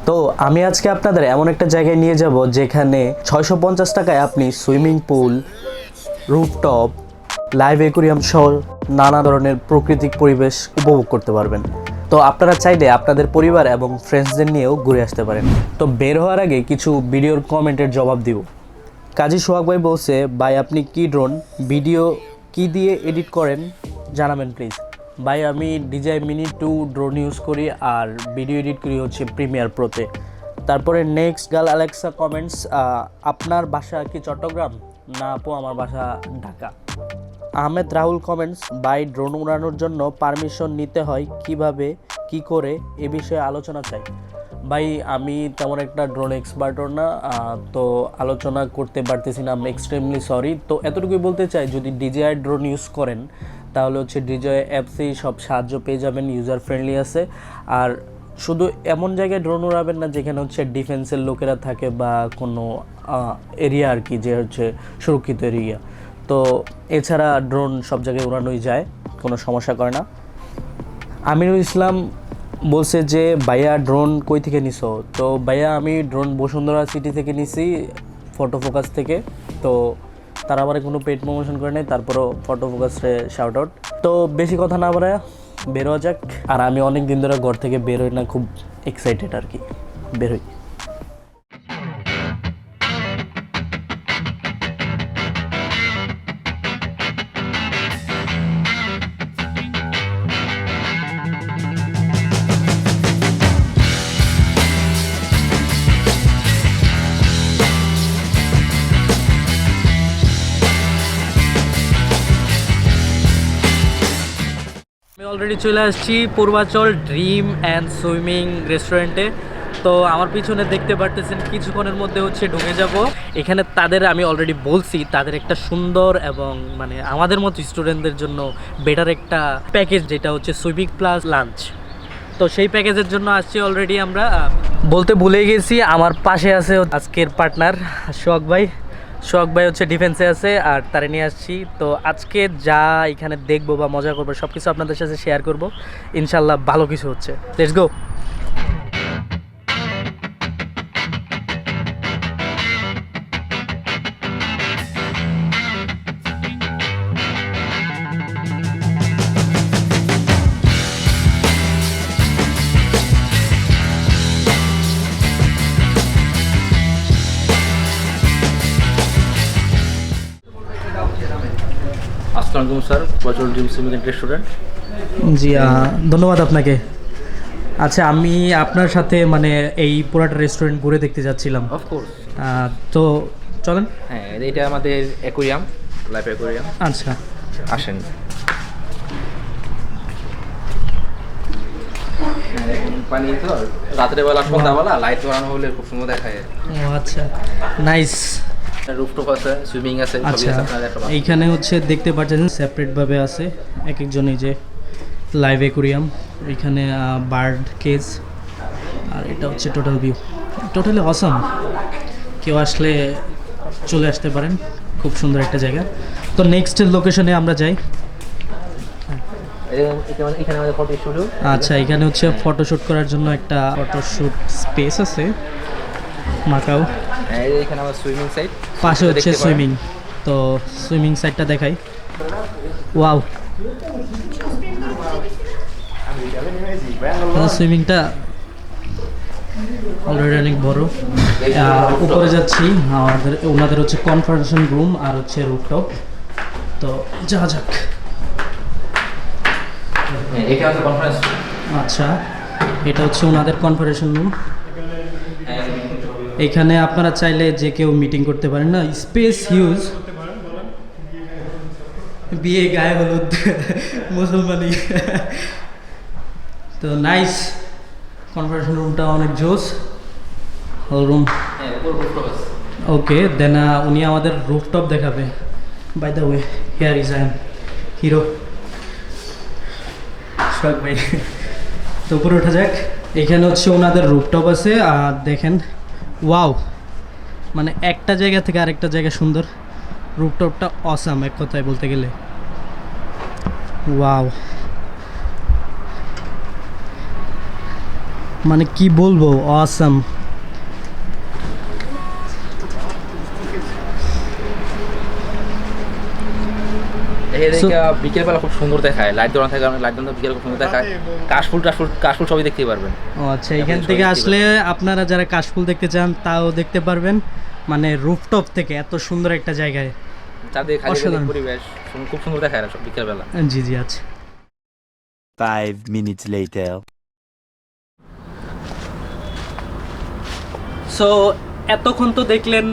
তো আমি আজকে আপনাদের এমন একটা জায়গায় নিয়ে যাব যেখানে 650 টাকায় আপনি swimming pool, rooftop, live aquarium সহ নানা ধরনের প্রাকৃতিক পরিবেশ উপভোগ করতে পারবেন। তো আপনারা চাইলে আপনাদের পরিবার এবং ফ্রেন্ডসদের নিয়েও ঘুরে আসতে পারেন। তো বের হওয়ার আগে কিছু ভিডিওর কমেন্টের জবাব দিব। কাজী সোহাগ ভাই বলছে, ভাই আপনি কি ড্রোন ভিডিও কি দিয়ে এডিট করেন জানাবেন প্লিজ। ভাই আমি DJI Mini 2 ড্রোন ইউজ করি আর ভিডিও এডিট করি হচ্ছে প্রিমিয়ার প্রোতে। তারপরে নেক্সট গার্ল অ্যালেক্সা কমেন্টস, আপনার বাসা কি চট্টগ্রাম? না আপু, আমার বাসা ঢাকা। আহমেদ রাহুল কমেন্টস, ভাই ড্রোন উড়ানোর জন্য পারমিশন নিতে হয় কিভাবে, কি করে, এ বিষয়ে আলোচনা চাই। ভাই আমি তেমন একটা ড্রোন এক্সপার্টও না, তো আলোচনা করতে পারতেছি না, আমি এক্সট্রিমলি সরি। তো এতটুকুই বলতে চাই, যদি DJI ড্রোন ইউজ করেন তাহলে হচ্ছে DJI অ্যাপসেই সব সাহায্য পেয়ে যাবেন, ইউজার ফ্রেন্ডলি আছে। আর শুধু এমন জায়গায় ড্রোন উড়াবেন না যেখানে হচ্ছে ডিফেন্সের লোকেরা থাকে বা কোনো এরিয়া আর কি, যে হচ্ছে সুরক্ষিত এরিয়া। তো এছাড়া ড্রোন সব জায়গায় উড়ানোই যায়, কোনো সমস্যা করে না। আমিনুল ইসলাম বলছে যে ভাইয়া ড্রোন কই থেকে নিছো? তো ভাইয়া আমি ড্রোন বসুন্ধরা সিটি থেকে নিছি, ফটো ফোকাস থেকে। তো তারা আবার কোনো পেড প্রমোশন করে নেই, তারপরও ফটো ফোকাসে শাউট আউট। তো বেশি কথা না বলে বেরোয়া যাক। আর আমি অনেক দিন ধরে ঘর থেকে বেরোই না, খুব এক্সাইটেড আর কি, বেরোই। আমি অলরেডি চলে আসছি পূর্বাচল ড্রিম অ্যান্ড সুইমিং রেস্টুরেন্টে। তো আমার পিছনে দেখতে পারতেছেন কিছুক্ষণের মধ্যে হচ্ছে ঢুকে যাব এখানে। তাদের আমি অলরেডি বলছি তাদের একটা সুন্দর এবং মানে আমাদের মতো স্টুডেন্টদের জন্য বেটার একটা প্যাকেজ, যেটা হচ্ছে সুইমিং প্লাস লাঞ্চ। তো সেই প্যাকেজের জন্য আসছি অলরেডি আমরা। বলতে ভুলে গেছি, আমার পাশে আছে আজকের পার্টনার সোহাগ ভাই হচ্ছে ডিফেন্সে আছে আর তারে নিয়ে আসছি। তো আজকে যা এখানে দেখবো বা মজা করবো সব কিছু আপনাদের সাথে শেয়ার করবো, ইনশাল্লাহ ভালো কিছু হচ্ছে। Let's go. আসসালামু আলাইকুম sir, Purbachal dream swimming and restaurant. জি ধন্যবাদ আপনাকে। আচ্ছা, আমি আপনার সাথে মানে এই পুরাটা রেস্টুরেন্ট ঘুরে দেখতে যাচ্ছিলাম। অফকোর্স। তো চলেন। হ্যাঁ, এটা আমাদের অ্যাকোরিয়াম, লাইফ অ্যাকোরিয়াম। আচ্ছা আসেন। পানি তো রাতের বেলা সন্ধ্যাবেলা লাইট জ্বালানো হলে খুব সুন্দর দেখায়। ও আচ্ছা, নাইস। রুফটপ আছে, সুইমিং আছে, সবই আচ্ছা, আছে আপনাদের একটা। এইখানে হচ্ছে দেখতে পাচ্ছেন সেপারেটভাবে আছে এক একজনই, যে লাইভ অ্যাকুরিয়াম, এখানে বার্ড কেজ, আর এটা হচ্ছে টোটাল ভিউ। টোটালি অসাম, কেউ আসলে চলে আসতে পারেন, খুব সুন্দর একটা জায়গা। তো নেক্সট লোকেশনে আমরা যাই। এখানে আমাদের ফটো স্টুডিও। আচ্ছা, এখানে হচ্ছে ফটোশ্যুট করার জন্য একটা ফটোশ্যুট স্পেস আছে, মাকাও। এখানে আমার সুইমিং সাইড, পাশে হচ্ছে সুইমিং। তো সুইমিং সাইডটা দেখাই। ওয়াও, সুইমিংটা অলরেডি অনেক বড়। উপরে যাচ্ছি, ওনাদের হচ্ছে কনফারেন্সিং রুম আর হচ্ছে রুফটপ। তো যাওয়া যাক। আচ্ছা, এটা হচ্ছে ওনাদের কনফারেন্সিং রুম। এখানে আপনারা চাইলে যে কেউ মিটিং করতে পারেন না, স্পেস হিউজ। বিয়ে, গায়ে হলুদ, মুসলমানি। তো নাইস, কনফারেন্স রুমটা অনেক জোস। Hall room. ওকে, দেন উনি আমাদের রুফটপ দেখাবে। By the way, here is I am hero Sohag ভাই। তো উপরে ওঠা যাক। এখানে হচ্ছে ওনাদের রুফটপ আছে, আর দেখেন ওয়াও, মানে একটা জায়গা থেকে আরেকটা জায়গা সুন্দর। রুফটপটা অসাম এক কথায় বলতে গেলে। ওয়াও, মানে কি বলবো, অসাম। বিকেল বেলা খুব সুন্দর দেখায়, লাইট দেওয়া থাকে, লাইট দেওয়া বিকেল খুব সুন্দর দেখায়। কাশফুল কাশফুল সবই দেখতে পারবেন। ও আচ্ছা, এখান থেকে আসলে আপনারা যারা কাশফুল দেখতে চান তাও দেখতে পারবেন, মানে রুফটপ থেকে এত সুন্দর একটা জায়গায়। চারদিকে খালি পরিবেশ, খুব সুন্দর দেখায় সব বিকেল বেলা। জি জি আচ্ছা। 5 minutes later. সো এতক্ষণ তো দেখলেন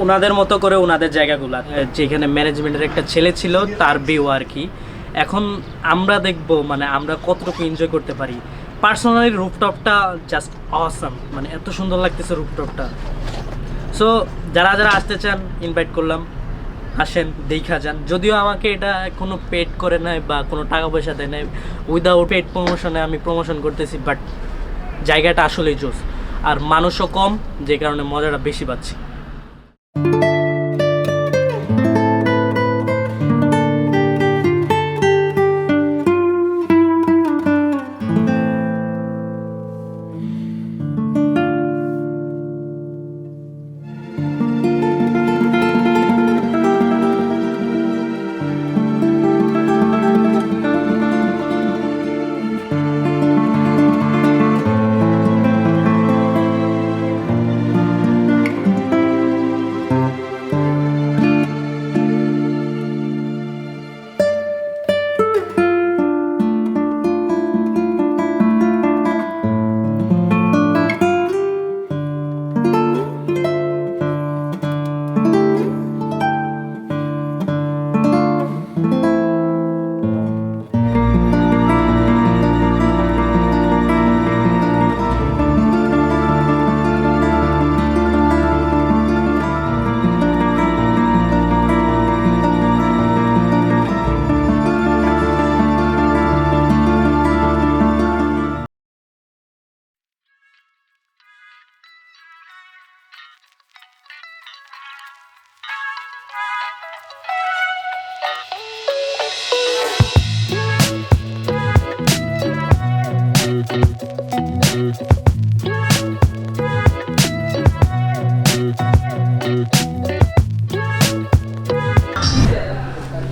ওনাদের মতো করে ওনাদের জায়গাগুলো, যেখানে ম্যানেজমেন্টের একটা ছেলে ছিল তার ভিউ আর কি। এখন আমরা দেখব মানে আমরা কতটুকু এনজয় করতে পারি। পার্সোনালি রুফটপটা জাস্ট অসাম, মানে এত সুন্দর লাগতেছে রুফটপটা। সো যারা যারা আসতে চান ইনভাইট করলাম, আসেন দেখা যান। যদিও আমাকে এটা কোনো পেড করে নেয় বা কোনো টাকা পয়সা দেয় নাই, উইদাউট পেড প্রমোশনে আমি প্রমোশন করতেছি, বাট জায়গাটা আসলেই জোস, আর মানুষও কম, যে কারণে মজাটা বেশি পাচ্ছি।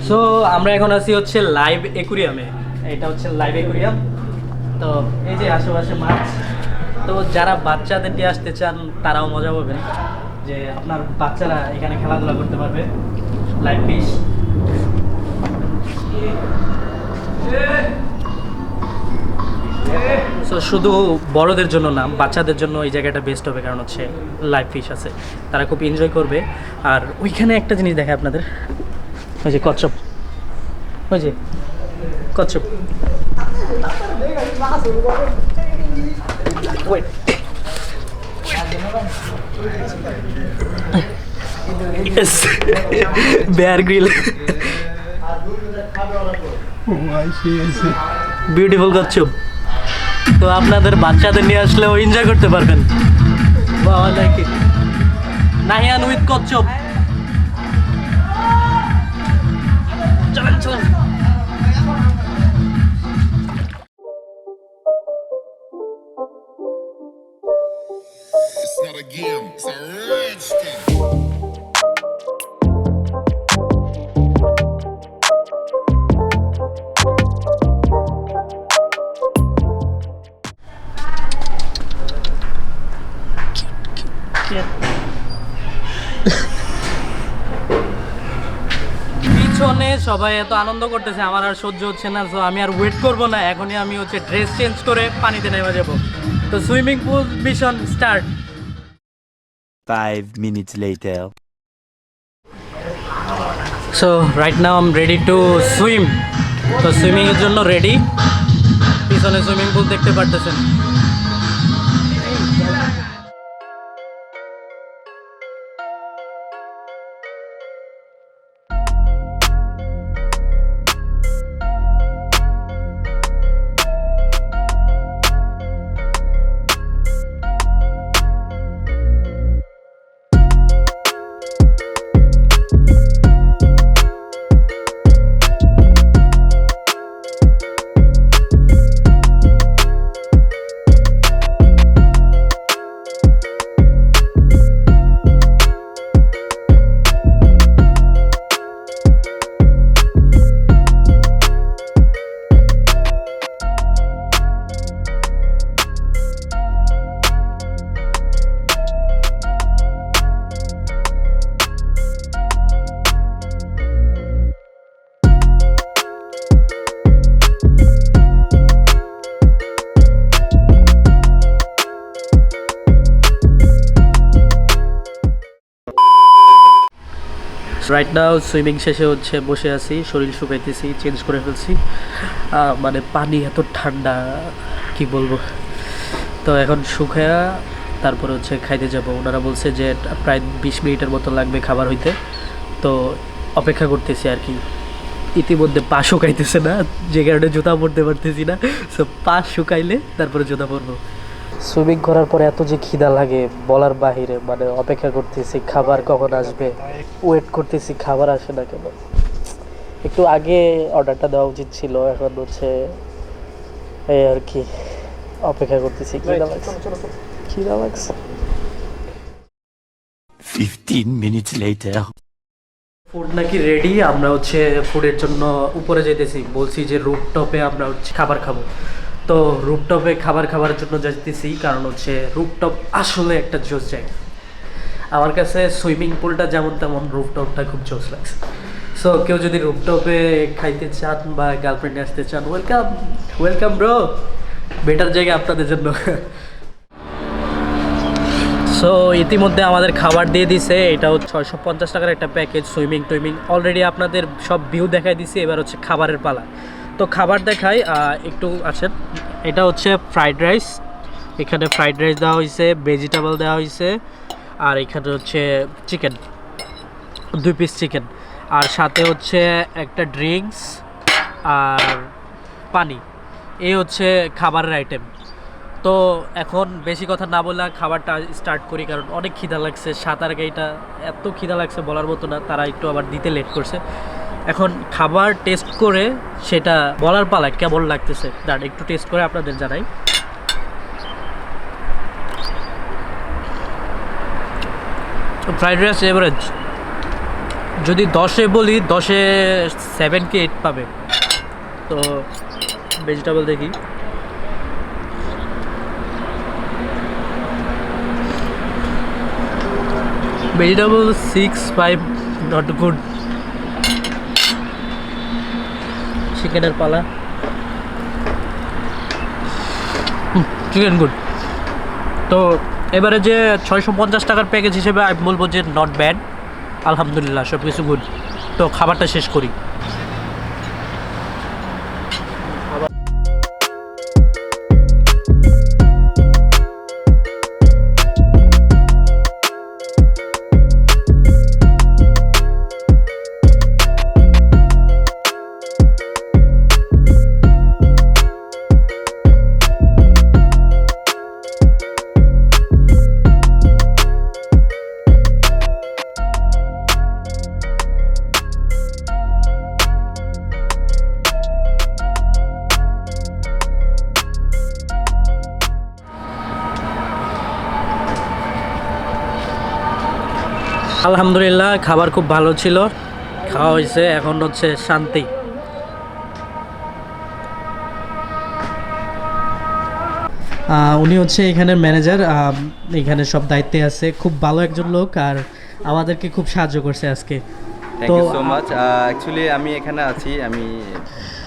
সো আমরা এখন আছি হচ্ছে লাইভ অ্যাকুরিয়ামে। এটা হচ্ছে লাইভ অ্যাকুরিয়াম। তো এই যে আশেপাশে মাছ, তো যারা বাচ্চাদের দিয়ে আসতে চান তারাও মজা পাবেন, যে আপনার বাচ্চারা এখানে খেলাধুলা করতে পারবে। লাইভ ফিশ, সো শুধু বড়দের জন্য না, বাচ্চাদের জন্য এই জায়গাটা বেস্ট হবে, কারণ হচ্ছে লাইভ ফিশ আছে, তারা খুব এনজয় করবে। আর ওইখানে একটা জিনিস দেখায় আপনাদের, ওই যে কচ্ছপ, ওই যে কচ্ছপ। বেয়ার গ্রিল, বিউটিফুল কচ্ছপ। তো আপনাদের বাচ্চাদের নিয়ে আসলেও এনজয় করতে পারবেন। নাহিয়ান উইথ কচ্ছপ। চলেন চলেন। It's not a game, it's a rich thing. পিছনে সবাই এত আনন্দ করতেছে, আমার আর সহ্য হচ্ছে না। সো আমি আর ওয়েট করব না, এখনই আমি হচ্ছে ড্রেস চেঞ্জ করে পানিতে নেমে যাব। তো swimming pool mission start. 5 minutes later. So right now I am ready to swim. তো সুইমিংয়ের জন্য রেডি। পিছনে সুইমিং পুল দেখতে পারতেছেন। রাইট নাও সুইমিং শেষে হচ্ছে বসে আছি, শরীর শুকাইতেছি, চেঞ্জ করে ফেলছি। মানে পানি এত ঠান্ডা কি বলবো। তো এখন শুকায়া তারপরে হচ্ছে খাইতে যাব। ওনারা বলছে যে প্রায় 20 মিনিটের মতো লাগবে খাবার হইতে, তো অপেক্ষা করতেছি আর কি। ইতিমধ্যে পা শুকাইতেছে না, যে কারণে জুতা পরতে পারতেছি না। সো পা শুকাইলে তারপরে জুতা পরবো। সুইমিং করার পরে এত যে খিদা লাগে বলার বাহিরে, মানে অপেক্ষা করতেছি খাবার কখন আসবে, ওয়েট করতেছি খাবার আসে না কেন। একটু আগে অর্ডারটা দেওয়া উচিত ছিল, এখন হচ্ছে এই আর কি অপেক্ষা করতেছি। খিদা লাগছে। 15 minutes later. ফুড নাকি রেডি, আমরা হচ্ছে ফুডের জন্য উপরে যেতেছি। বলছি যে রুফটপে আমরা হচ্ছে খাবার খাবো, তো রুফটপে খাবার খাওয়ার জন্য যাইতেছি, কারণ হচ্ছে রুফটপ আসলে একটা জোস জায়গা। আমার কাছে সুইমিং পুলটা যেমন তেমন রুফটপটা খুব জোস লাগছে। সো কেউ যদি রুফটপে খাইতে চান বা গার্লফ্রেন্ডে আসতে চান, ওয়েলকাম ওয়েলকাম ব্রো, বেটার জায়গা আপনাদের জন্য। সো ইতিমধ্যে আমাদের খাবার দিয়ে দিছে। এটা হচ্ছে 650 টাকার একটা প্যাকেজ। সুইমিং টুইমিং অলরেডি আপনাদের সব ভিউ দেখাই দিছি, এবার হচ্ছে খাবারের পালা। তো খাবার দেখাই, একটু আছেন। এটা হচ্ছে ফ্রাইড রাইস, এখানে ফ্রাইড রাইস দেওয়া হয়েছে, ভেজিটেবল দেওয়া হয়েছে, আর এখানে হচ্ছে চিকেন, 2 পিস চিকেন, আর সাথে হচ্ছে একটা ড্রিঙ্কস আর পানি। এই হচ্ছে খাবারের আইটেম। তো এখন বেশি কথা না বলে খাবারটা স্টার্ট করি, কারণ অনেক খিদা লাগছে। সাঁতার গাইটা এত খিদা লাগছে বলার মতো না, তারা একটু আবার দিতে লেট করছে। এখন খাবার টেস্ট করে সেটা বলার পালা কেমন লাগতেছে, দাঁড় একটু টেস্ট করে আপনাদের জানাই। ফ্রাইড রাইস এভারেজ, যদি 10-এ বলি 10-এ 7 কি 8 পাবে। তো ভেজিটেবল দেখি, vegetable 6-5, not good. চিকেনের পালা, চিকেন গুড। তো এবারে যে 650 টাকার প্যাকেজ হিসেবে আমি বলবো যে নট ব্যাড, আলহামদুলিল্লাহ সব কিছু গুড। তো খাবারটা শেষ করি। আলহামদুলিল্লাহ খাবার খুব ভালো ছিল, খাওয়া হয়েছে, এখন হচ্ছে শান্তি। উনি হচ্ছে এখানের ম্যানেজার, এখানে সব দায়িত্বে আছে, খুব ভালো একজন লোক, আর আমাদেরকে খুব সাহায্য করছে আজকে। Thank you so much. Actually আমি এখানে আছি, আমি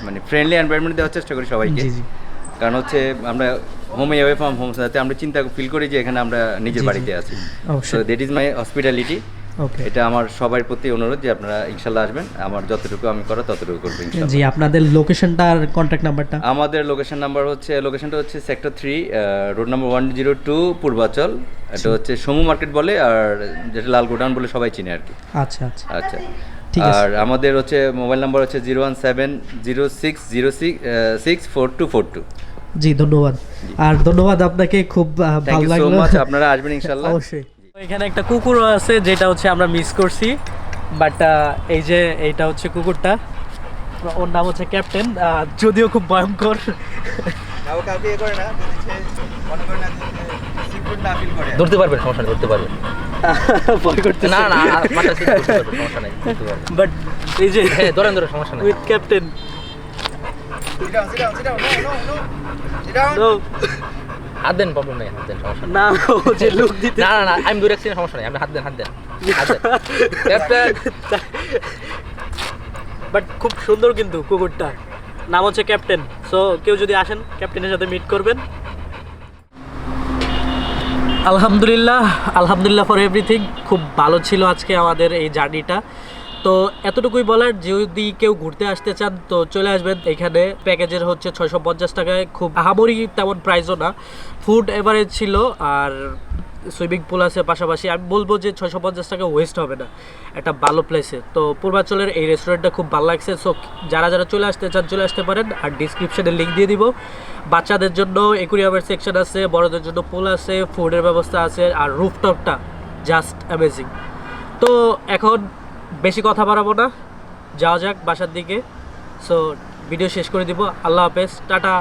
মানে ফ্রেন্ডলি এনভায়রনমেন্ট দেওয়ার চেষ্টা করি সবাইকে, জি জি কারণ হচ্ছে আমরা হোম অ্যাওয়ে ফ্রম হোম, যাতে আমরা চিন্তা ফিল করি যে এখানে আমরা নিজের জি, জি। বাড়িতে আছি। সো অবশ্যই। That is my hospitality. Okay, এটা আমার সবার প্রতি অনুরোধ যে আপনারা ইনশাল্লাহ আসবেন, আমার যতটুকু আমি করা ততটুকু করবো ইনশাল্লাহ। জি আপনাদের লোকেশনটা আর কন্ট্যাক্ট নাম্বারটা। আমাদের লোকেশনটা হচ্ছে সেক্টর 3, রোড নাম্বার 102, পূর্বাচল। এটা হচ্ছে সমু মার্কেট বলে, আর যেটা লাল গোডাউন বলে সবাই চিনে আর কি। আচ্ছা আচ্ছা, আচ্ছা, ঠিক আছে। আর আমাদের হচ্ছে মোবাইল নাম্বার হচ্ছে 01706064242। জি ধন্যবাদ, আর ধন্যবাদ আপনাকে, খুব থ্যাংক ভালো ইউ সো লাগলো। মাচ। আপনারা আসবেন ইনশাআল্লাহ। অবশ্যই। এখানে একটা কুকুরও আছে, যেটা হচ্ছে আমরা মিস করছি, বাট এই যে এইটা হচ্ছে কুকুরটা, ওর নাম হচ্ছে ক্যাপ্টেন, যদিও খুব ভয়ঙ্কর। ধরতে পারবেন, সমস্যা নেই, ধরতে পারবেন। ভয় করতেছে না না, মাথা ঠিক ধরতে পারবেন, সমস্যা নেই, ধরতে পারবেন। বাট এই যে হ্যাঁ ধরেন ধরেন, সমস্যা নেই। উইথ ক্যাপ্টেন হাত দেন, প্রবলেম নেই, হাত দেন, সমস্যা নেই। না, ও যে লুক দিতে, না না না, আমি দূরে রাখছি না, সমস্যা নেই, আপনি হাত দেন, হাত দেন, হাত দেন। ক্যাপ্টেন। বাট খুব সুন্দর কিন্তু কুকুরটা, নাম হচ্ছে ক্যাপ্টেন। সো কেউ যদি আসেন ক্যাপ্টেনের সাথে মিট করবেন। আলহামদুলিল্লাহ, আলহামদুলিল্লাহ ফর এভরিথিং। খুব ভালো ছিল আজকে আমাদের এই জার্নিটা। তো এতটুকুই বলার, যদি কেউ ঘুরতে আসতে চান তো চলে আসবেন এখানে। প্যাকেজের হচ্ছে 650 টাকায়, খুব আহামরি তেমন প্রাইসও না, ফুড এভারেজ ছিল, আর সুইমিং পুল আছে পাশাপাশি। আমি বলবো যে 650 টাকা ওয়েস্ট হবে না একটা ভালো প্লেসে। তো পূর্বাঞ্চলের এই রেস্টুরেন্টটা খুব ভালো লাগছে। সো যারা যারা চলে আসতে চান চলে আসতে পারেন, আর ডিসক্রিপশনে লিঙ্ক দিয়ে দিব। বাচ্চাদের জন্য একুরিয়ামের সেকশন আছে, বড়দের জন্য পুল আছে, ফুডের ব্যবস্থা আছে, আর রুফটপটা জাস্ট অ্যামেজিং। তো এখন বেশি কথা বাড়াবো না, যাওয়া যাক বাসার দিকে। সো ভিডিও শেষ করে দিব। আল্লাহ হাফেজ, টাটা।